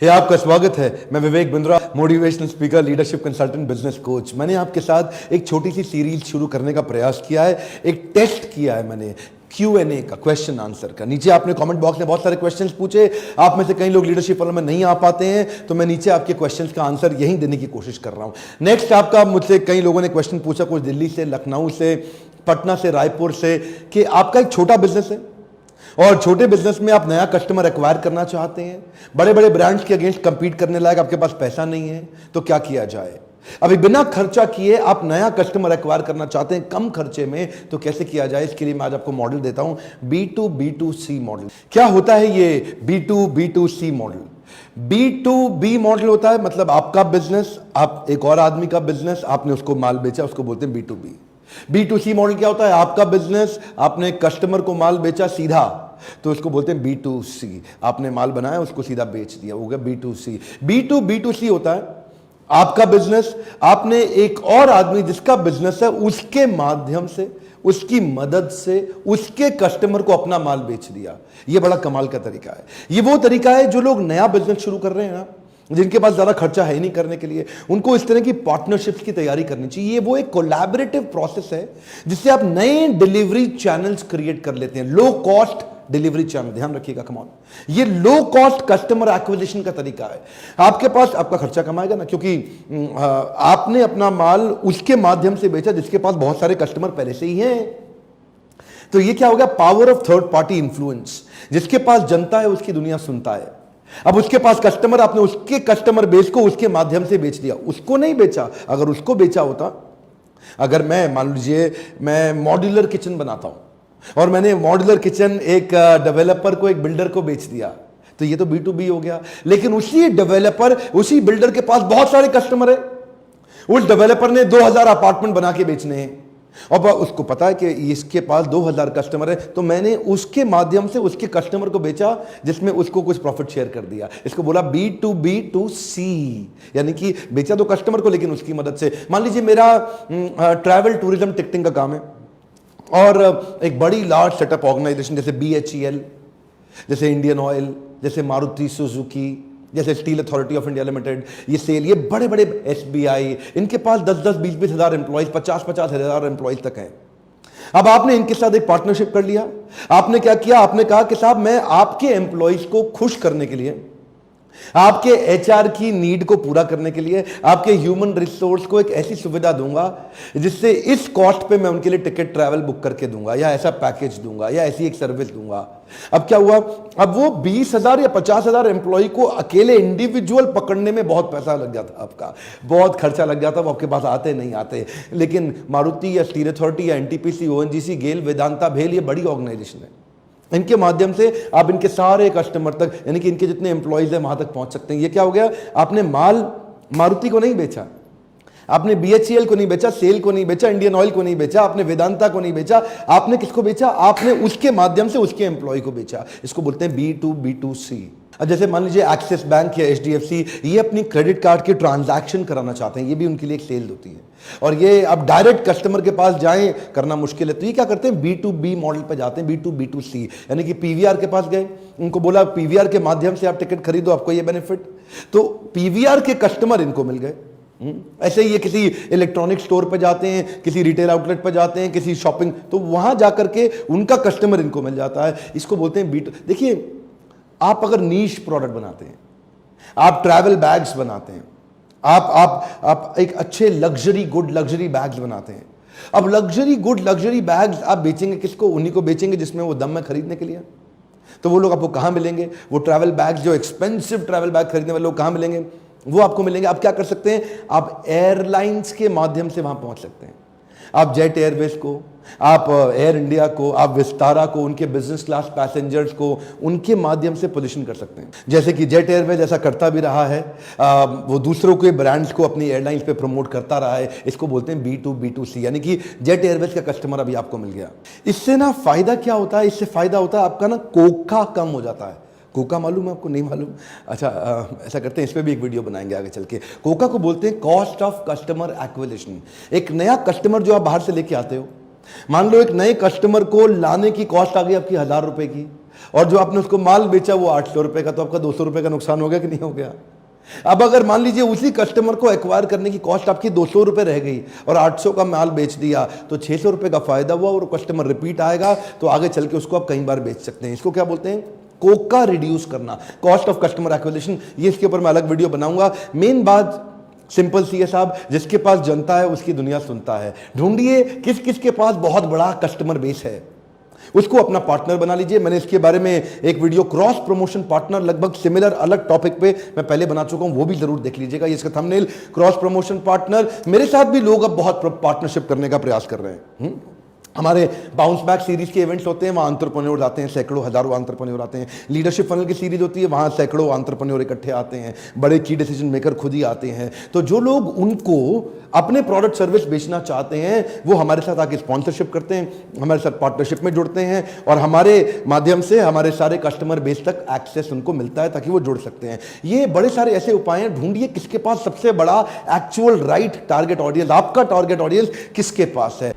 हे आपका स्वागत है। मैं Vivek Bindra, motivational speaker, leadership consultant, business coach. मैंने आपके साथ एक छोटी सी सीरीज शुरू करने का प्रयास किया है। एक टेस्ट किया है मैंने Q&A का, क्वेश्चन आंसर का। नीचे आपने कमेंट बॉक्स में बहुत सारे क्वेश्चंस पूछे। आप में से कई लोग लीडरशिप वालों में नहीं आ पाते हैं, तो मैं नीचे आपके क्वेश्चंस का आंसर यहीं देने की कोशिश कर रहा हूं। नेक्स्ट आपका मुझसे कई लोगों ने क्वेश्चन पूछा, कुछ दिल्ली से, लखनऊ से, पटना से, रायपुर से, कि आपका एक छोटा बिजनेस है और छोटे बिजनेस में आप नया कस्टमर एक्वायर करना चाहते हैं, बड़े बड़े ब्रांड्स के अगेंस्ट कंपीट करने लायक आपके पास पैसा नहीं है, तो क्या किया जाए। अभी बिना खर्चा किए आप नया कस्टमर एक्वायर करना चाहते हैं कम खर्चे में, तो कैसे किया जाए। इसके लिए मैं आज आपको मॉडल देता हूं, B2B2C मॉडल। क्या होता है ये B2B2C मॉडल? B2B मॉडल होता है मतलब आपका बिजनेस, आप एक और आदमी का बिजनेस, आपने उसको माल बेचा, उसको बोलते हैं B2B। B2C मॉडल क्या होता है? आपका बिजनेस, आपने कस्टमर को माल बेचा सीधा, तो इसको बोलते हैं B2C। आपने माल बनाया, उसको सीधा बेच दिया, हो गया B2C। B2B2C होता है आपका बिजनेस, आपने एक और आदमी जिसका बिजनेस है उसके माध्यम से, उसकी मदद से उसके कस्टमर को अपना माल बेच दिया। यह बड़ा कमाल का तरीका है। यह वो तरीका है जो लोग नया बिजनेस शुरू कर रहे हैं ना, जिनके पास ज्यादा खर्चा है नहीं करने के लिए, उनको इस तरह की पार्टनरशिप्स की तैयारी करनी चाहिए। ये वो एक कोलैबोरेटिव प्रोसेस है जिससे आप नए डिलीवरी चैनल्स क्रिएट कर लेते हैं। लो कॉस्ट डिलीवरी चैनल, ध्यान रखिएगा, कमाल, ये लो कॉस्ट कस्टमर एक्विजिशन का तरीका है। आपके पास आपका खर्चा कमाएगा ना, क्योंकि आपने अपना माल उसके माध्यम से बेचा जिसके पास बहुत सारे कस्टमर पहले से ही हैं। तो ये क्या हो गया? Power of third party influence. जिसके पास जनता है उसकी दुनिया सुनता है। अब उसके पास कस्टमर, आपने उसके कस्टमर बेस को उसके माध्यम से बेच दिया, उसको नहीं बेचा। अगर उसको बेचा होता, अगर मैं मान लीजिए मैं मॉड्यूलर किचन बनाता हूं और मैंने मॉड्यूलर किचन एक डेवलपर को, एक बिल्डर को बेच दिया, तो ये तो B2B हो गया। लेकिन उसी डेवलपर, उसी बिल्डर के पास बहुत सारे कस्टमर है। उस डेवलपर ने 2000 अपार्टमेंट बना के बेचने हैं और उसको पता है कि इसके पास 2000 कस्टमर है, तो मैंने उसके माध्यम से उसके कस्टमर को बेचा जिसमें उसको कुछ प्रॉफिट शेयर कर दिया। इसको बोला B2B2C, यानी कि बेचा तो कस्टमर को लेकिन उसकी मदद से। मान लीजिए मेरा ट्रैवल टूरिज्म टिकटिंग का काम है और एक बड़ी लार्ज सेटअप ऑर्गेनाइजेशन जैसे BHEL, जैसे इंडियन ऑयल, जैसे मारुति सुजुकी, जैसे steel authority of India limited, ये सेल, ये बड़े बड़े SBI, इनके पास 10-10, 20-20 हजार एम्प्लॉइज, 50-50 हजार एम्प्लॉइज तक हैं। अब आपने इनके साथ एक पार्टनरशिप कर लिया। आपने क्या किया? आपने कहा कि साहब मैं आपके एम्प्लॉइज को खुश करने के लिए, आपके HR की नीड को पूरा करने के लिए, आपके ह्यूमन रिसोर्स को एक ऐसी सुविधा दूंगा जिससे इस कॉस्ट पे मैं उनके लिए टिकट ट्रैवल बुक करके दूंगा, या ऐसा पैकेज दूंगा, या ऐसी एक सर्विस दूंगा। अब क्या हुआ? अब वो 20,000 या 50,000 एम्प्लॉय को अकेले इंडिविजुअल पकड़ने में बहुत पैसा लग जाता, आपका बहुत खर्चा लग जाता, वो आपके पास आते नहीं आते। लेकिन मारुति या स्टील अथॉरिटी या NTPC, ONGC, गेल, वेदांता, भेल, ये बड़ी ऑर्गेनाइजेशन है। इनके माध्यम से आप इनके सारे कस्टमर तक, यानी कि इनके जितने एम्प्लॉइज हैं वहां तक पहुंच सकते हैं। ये क्या हो गया? आपने माल मारुति को नहीं बेचा, आपने BHEL को नहीं बेचा, सेल को नहीं बेचा, इंडियन ऑयल को नहीं बेचा, आपने वेदांता को नहीं बेचा। आपने किसको बेचा? आपने उसके माध्यम से उसके एम्प्लॉय को बेचा। इसको बोलते हैं B2B2C। अब जैसे मान लीजिए एक्सिस बैंक या HDFC, ये अपनी क्रेडिट कार्ड के ट्रांजैक्शन कराना चाहते हैं, ये भी उनके लिए एक सेल होती है। और ये अब डायरेक्ट कस्टमर के पास जाएं करना मुश्किल है, तो ये क्या करते हैं? B2B मॉडल पे जाते हैं, B2B2C, यानी कि PVR के पास गए, उनको बोला PVR के माध्यम से आप टिकट खरीदो, आपको ये बेनिफिट। तो PVR के कस्टमर इनको मिल गए। ऐसे ही ये किसी इलेक्ट्रॉनिक स्टोर पे जाते हैं, किसी रिटेल आउटलेट पे जाते हैं, किसी शॉपिंग, तो वहां जाकर के उनका कस्टमर इनको मिल जाता है। इसको बोलते हैं B2। देखिए, आप अगर नीश प्रोडक्ट बनाते हैं, आप ट्रैवल बैग्स बनाते हैं, आप एक अच्छे लग्जरी गुड लग्जरी बैग्स बनाते हैं। अब लग्जरी गुड लग्जरी बैग्स आप बेचेंगे किसको? उन्हीं को बेचेंगे जिसमें वो दम है खरीदने के लिए। तो वो लोग आपको कहां मिलेंगे? वो ट्रैवल बैग्स, जो एक्सपेंसिव ट्रैवल बैग खरीदने वाले लोग कहां मिलेंगे? वो आपको मिलेंगे। आप क्या कर सकते हैं? आप एयरलाइंस के माध्यम से वहां पहुंच सकते हैं। आप जेट एयरवेज को, आप एयर इंडिया को, आप विस्तारा को, उनके बिजनेस क्लास पैसेंजर्स को उनके माध्यम से पोजीशन कर सकते हैं। जैसे कि जेट एयरवेज ऐसा करता भी रहा है, वो दूसरों के ब्रांड्स को अपनी एयरलाइंस पे प्रमोट करता रहा है। इसको बोलते हैं B2B2C, यानी कि जेट एयरवेज का कस्टमर अभी आपको मिल गया। इससे ना फायदा क्या होता है? इससे फायदा होता है आपका ना कोका कम हो जाता है। कोका मालूम है आपको? नहीं मालूम? अच्छा, ऐसा करते हैं, इस पर भी एक वीडियो बनाएंगे आगे चल के। कोका को बोलते हैं कॉस्ट ऑफ कस्टमर एक्विजिशन। एक नया कस्टमर जो आप बाहर से लेके आते हो, मान लो एक नए कस्टमर को लाने की कॉस्ट आ गई आपकी 1000 रुपए की, और जो आपने उसको माल बेचा वो 800 रुपए का, तो आपका 200 रुपए का नुकसान हो गया कि नहीं हो गया? अब अगर मान लीजिए उसी कस्टमर को एक्वायर करने की कॉस्ट आपकी 200 रुपए रह गई और 800 का माल बेच दिया, तो 600 रुपए का फायदा हुआ और कस्टमर रिपीट आएगा, तो आगे चल के उसको आप कई बार बेच सकते हैं। इसको क्या बोलते हैं? कोका रिड्यूस करना, कॉस्ट ऑफ कस्टमर एक्विजिशन। ये इसके ऊपर मैं अलग वीडियो बनाऊंगा। मेन बात सिंपल सी है साहब, जिसके पास जनता है उसकी दुनिया सुनता है। ढूंढिए किस किस के पास बहुत बड़ा कस्टमर बेस है, उसको अपना पार्टनर बना लीजिए। मैंने इसके बारे में एक वीडियो क्रॉस प्रमोशन पार्टनर, लगभग सिमिलर अलग टॉपिक पे मैं पहले बना चुका हूं, वो भी जरूर देख लीजिएगा। ये इसका थंबनेल क्रॉस प्रमोशन पार्टनर। मेरे साथ भी लोग अब बहुत पार्टनरशिप करने का प्रयास कर रहे हैं। हमारे बाउंस बैक सीरीज के इवेंट्स होते हैं, वहाँ एंटरप्रेन्योर आते हैं, सैकड़ों हजारों एंटरप्रेन्योर आते हैं। लीडरशिप फनल की सीरीज होती है, वहाँ सैकड़ों एंटरप्रेन्योर इकट्ठे आते हैं, बड़े की डिसीजन मेकर खुद ही आते हैं। तो जो लोग उनको अपने प्रोडक्ट सर्विस बेचना चाहते हैं वो हमारे साथ आके स्पॉन्सरशिप करते हैं, हमारे साथ पार्टनरशिप में जुड़ते हैं और हमारे माध्यम से हमारे सारे कस्टमर बेस तक एक्सेस उनको मिलता है ताकि वो जुड़ सकते हैं। ये बड़े सारे ऐसे उपाय हैं। ढूंढिए किसके पास सबसे बड़ा एक्चुअल राइट टारगेट ऑडियंस, आपका टारगेट ऑडियंस किसके पास है।